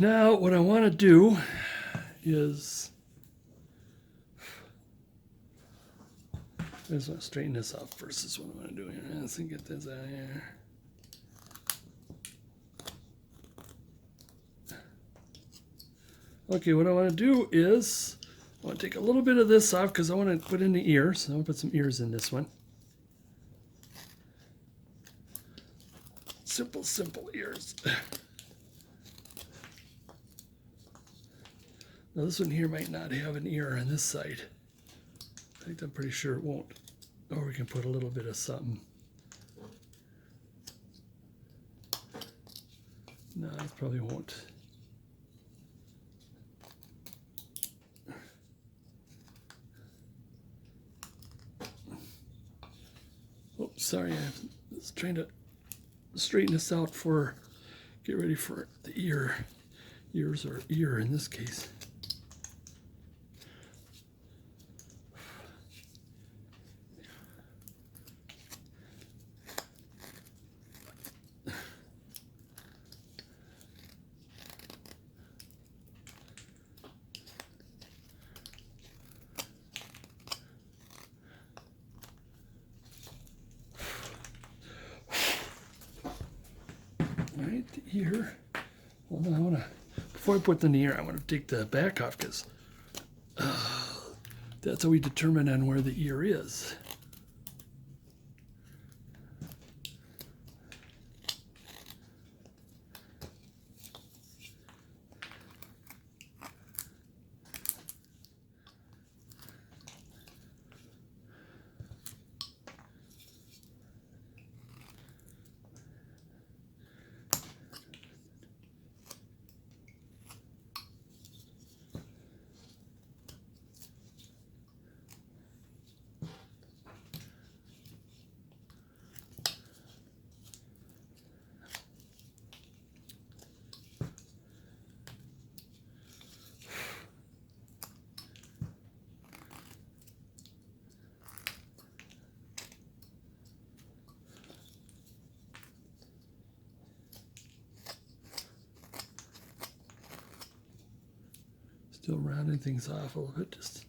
Now what I want to do is I just want to straighten this out first. This is what I want to do here. Let's get this out of here. Okay, what I want to do is I want to take a little bit of this off because I want to put in the ears. So I'll put some ears in this one. Simple, simple ears. Now this one here might not have an ear on this side. I think I'm pretty sure it won't. Or we can put a little bit of something. No, it probably won't. Oh, sorry, I was trying to straighten this out for, get ready for the ears or ear in this case. Right, the ear. Well, now I want to, before I put the ear, I want to take the back off because that's how we determine on where the ear is. Still rounding things off a little bit, just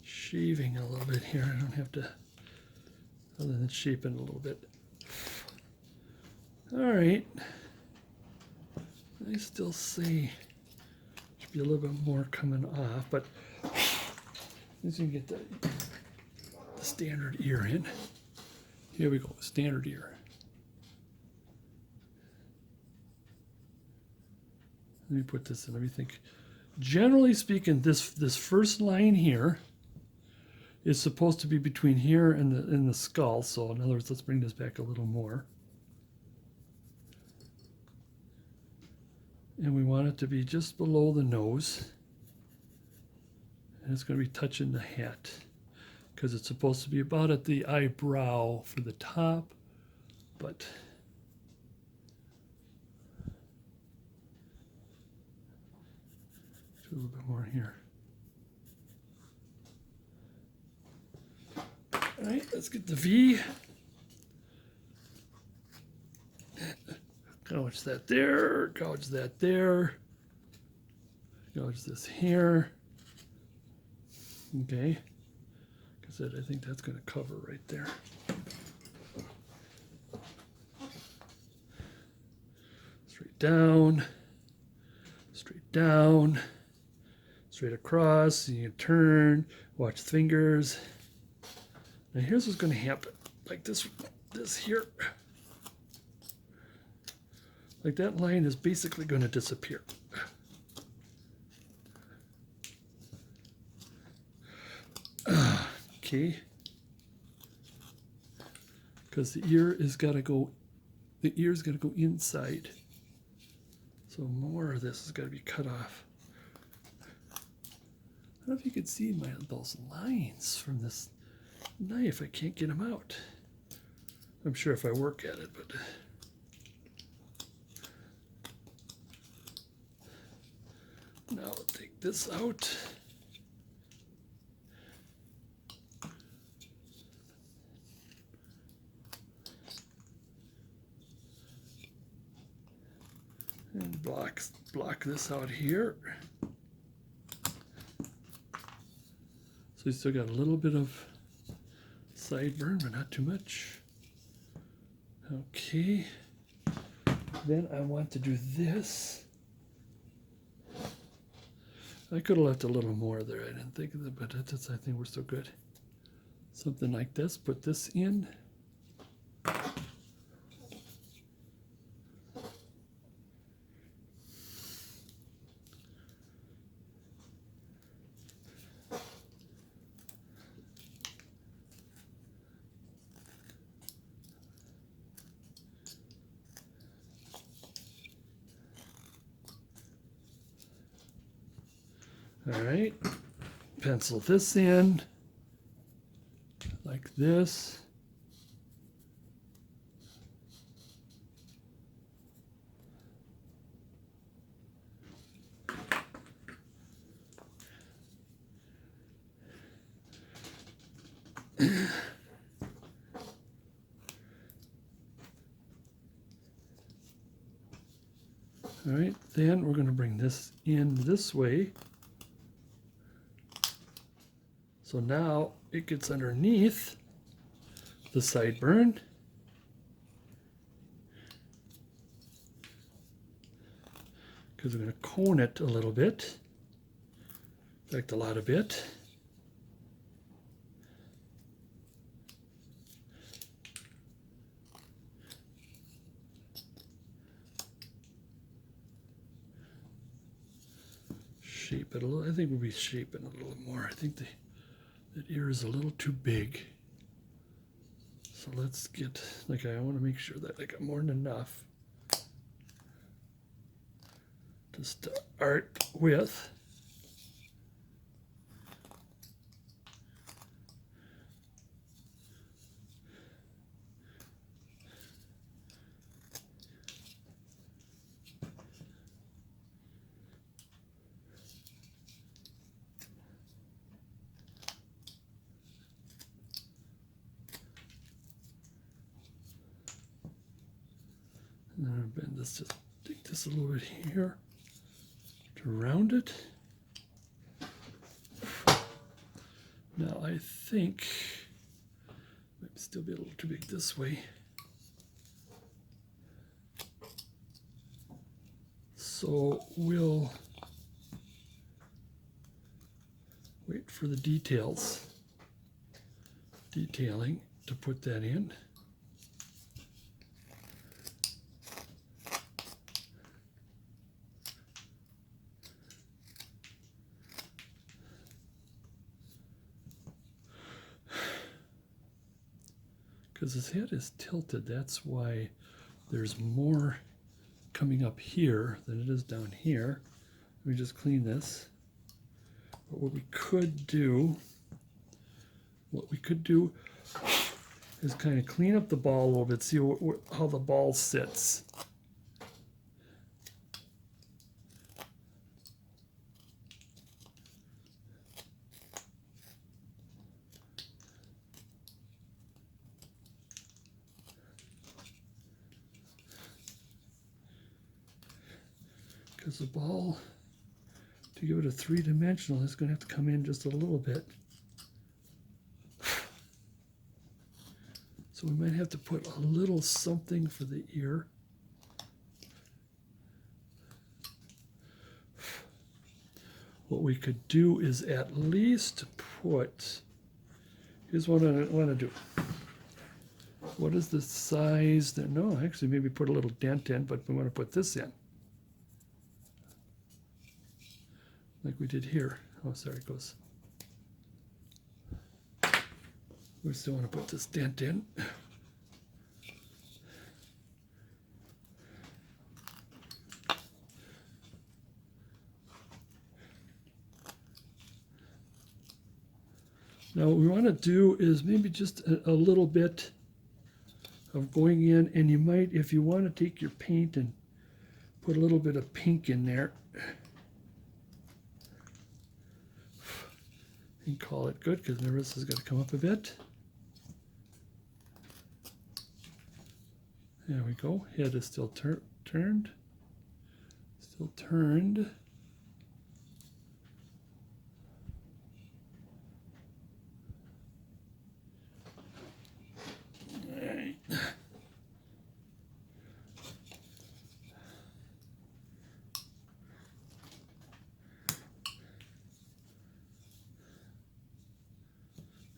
shaving a little bit here. I don't have to, other than shaping a little bit. All right. I still see, should be a little bit more coming off, but let's get the standard ear in. Here we go, standard ear. Let me put this in, let me think. Generally speaking, this first line here is supposed to be between here and the skull. So in other words, let's bring this back a little more. And we want it to be just below the nose. And it's going to be touching the hat because it's supposed to be about at the eyebrow for the top, but a little bit more here. All right, let's get the V. Gouge that there, gouge that there, gouge this here. Okay, because I think that's going to cover right there. Straight down, straight down. Straight across, you can turn, watch the fingers. Now here's what's going to happen. Like this here. Like that line is basically going to disappear. Okay. Because the ear's got to go inside. So more of this has got to be cut off. I don't know if you can see those lines from this knife. I can't get them out. I'm sure if I work at it, but now I'll take this out. And block this out here. So we still got a little bit of sideburn, but not too much. Okay. Then I want to do this. I could have left a little more there. I didn't think of that, but that's, I think we're still good. Something like this. Put this in. All right, pencil this in like this. All right, then we're going to bring this in this way. So now it gets underneath the sideburn. Because we're going to cone it a little bit. In fact, a lot of it. Shape it a little. I think we'll be shaping it a little more. I think that ear is a little too big. So let's get, like, I want to make sure that I got more than enough to start with. And then I'll bend this, just take this a little bit here to round it. Now I think it might still be a little too big this way. So we'll wait for the detailing to put that in. Because his head is tilted, that's why there's more coming up here than it is down here. Let me just clean this. But what we could do is kind of clean up the ball a little bit, see how the ball sits. Because the ball, to give it a three-dimensional, is going to have to come in just a little bit. So we might have to put a little something for the ear. What we could do is at least put, here's what I want to do. What is the size there? No, actually maybe put a little dent in, but we want to put this in. Like we did here. Oh, sorry, it goes. We still want to put this dent in. Now what we want to do is maybe just a little bit of going in, and you might, if you want to take your paint and put a little bit of pink in there, and call it good, because the wrist has got to come up a bit. There we go. Head is still turned. Still turned. All right.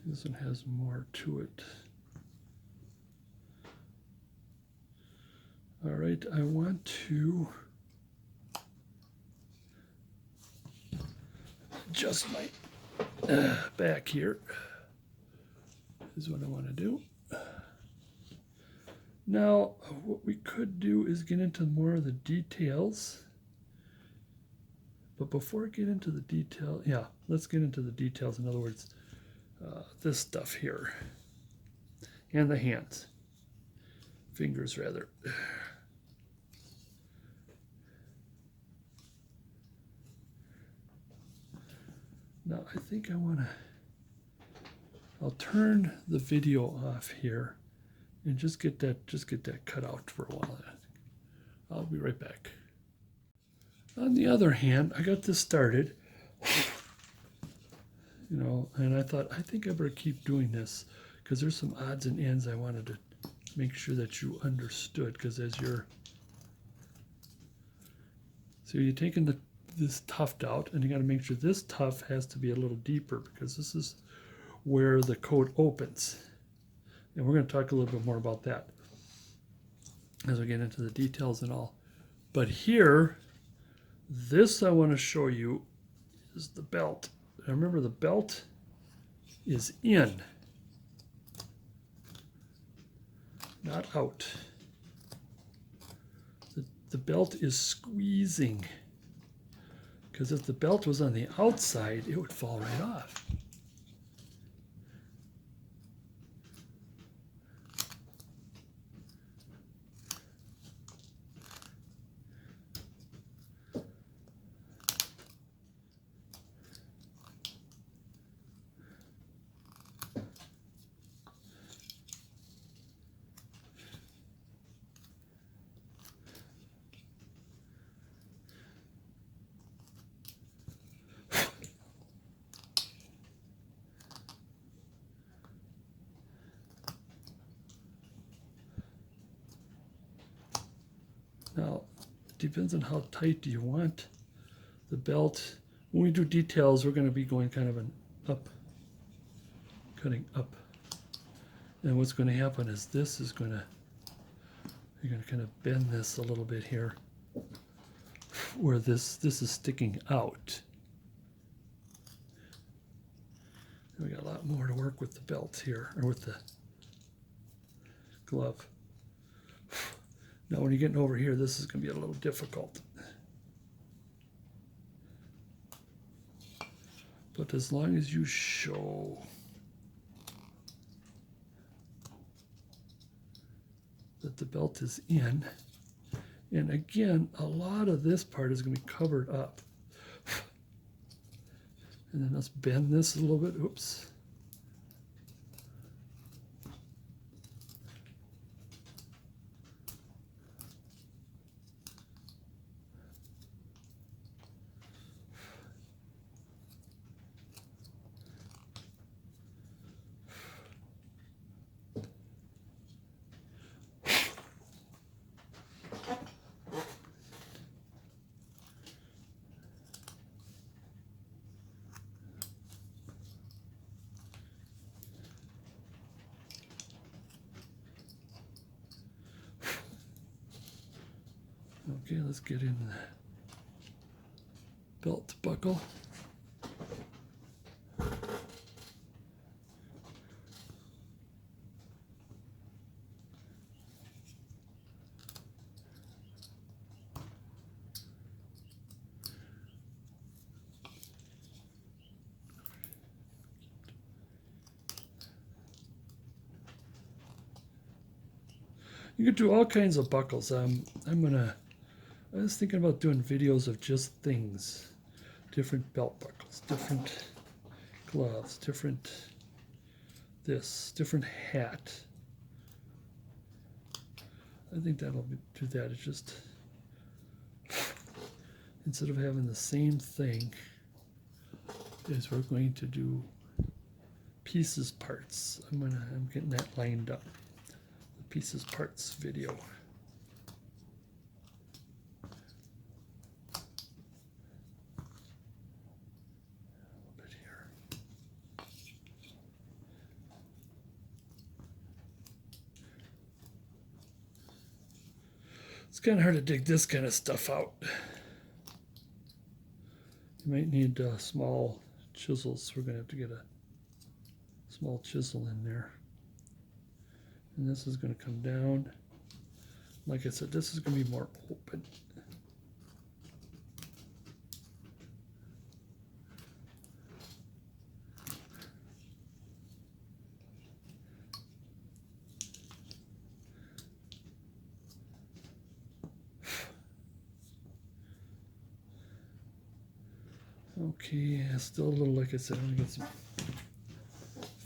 This one has more to it. All right, I want to adjust my back here. Is what I want to do. Now, what we could do is get into more of the details. But before I get into the detail, yeah, let's get into the details. In other words, this stuff here. And the hands. Fingers, rather. Now, I think I want to, I'll turn the video off here and just get that cut out for a while. I'll be right back. On the other hand, I got this started, you know, and I thought, I think I better keep doing this because there's some odds and ends I wanted to make sure that you understood, because as you're, so you're taking this tuft out, and you got to make sure this tuft has to be a little deeper, because this is where the coat opens. And we're going to talk a little bit more about that as we get into the details and all. But here, this I want to show you is the belt. Now remember, the belt is in, not out. The belt is squeezing, because if the belt was on the outside, it would fall right off. Now, it depends on how tight do you want the belt. When we do details, we're going to be going kind of an up, cutting up. And what's going to happen is this is going to, you're going to kind of bend this a little bit here, where this is sticking out. And we got a lot more to work with the belt here, or with the glove. Now when you're getting over here, this is going to be a little difficult. But as long as you show that the belt is in, and again, a lot of this part is going to be covered up. And then let's bend this a little bit. Oops. Okay, let's get in the belt buckle. You can do all kinds of buckles. I was thinking about doing videos of just things, different belt buckles, different gloves, different hat. I think that'll do that. It's just, instead of having the same thing, is we're going to do pieces parts. I'm getting that lined up. The pieces parts video. A little bit here. It's kind of hard to dig this kind of stuff out. You might need small chisels. We're going to have to get a small chisel in there. And this is going to come down. Like I said, this is going to be more open. Okay, still a little, like I said, I'm going to get some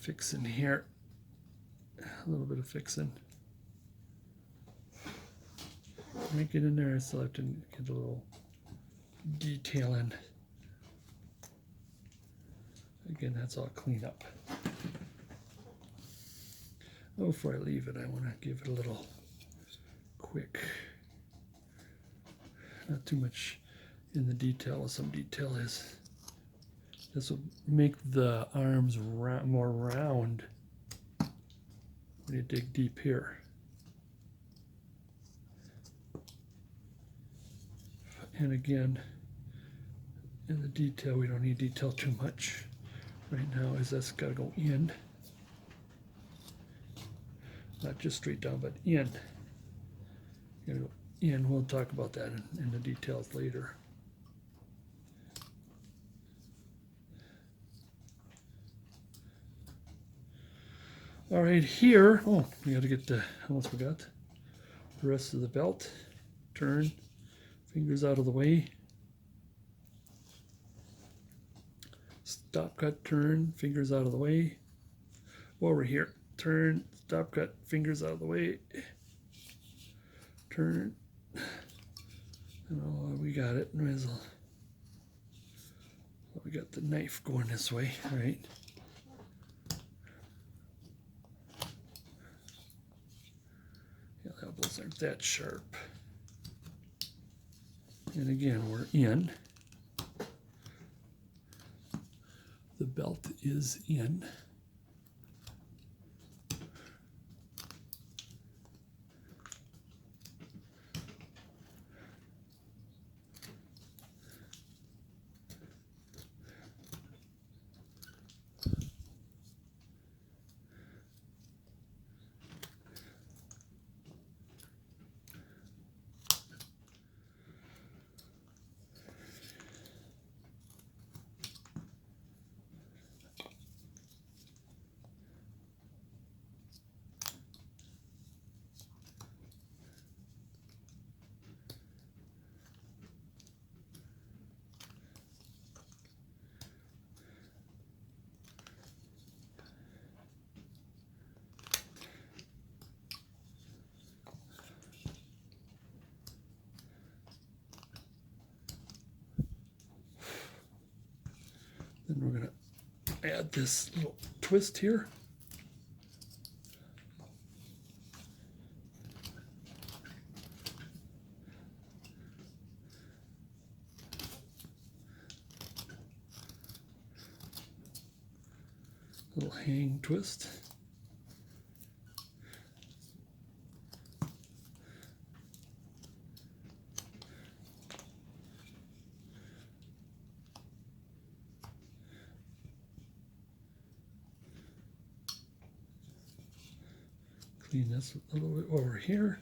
fixing here. A little bit of fixing. Make it in there, I still have to get a little detail in. Again, that's all clean up. Oh, before I leave it, I want to give it a little quick, not too much in the detail. Some detail is, this will make the arms more round when you dig deep here. And again, in the detail, we don't need detail too much right now, is that's got to go in. Not just straight down, but in. You gotta go in. We'll talk about that in the details later. All right, here, oh, we got to get the, almost forgot, the rest of the belt. Turn, fingers out of the way. Stop, cut, turn, fingers out of the way. Over here, turn, stop, cut, fingers out of the way. Turn. Oh, we got it. We got the knife going this way, right? The elbows aren't that sharp. And again, we're in. The belt is in. Then we're going to add this little twist here. Little hang twist. Clean this a little bit over here.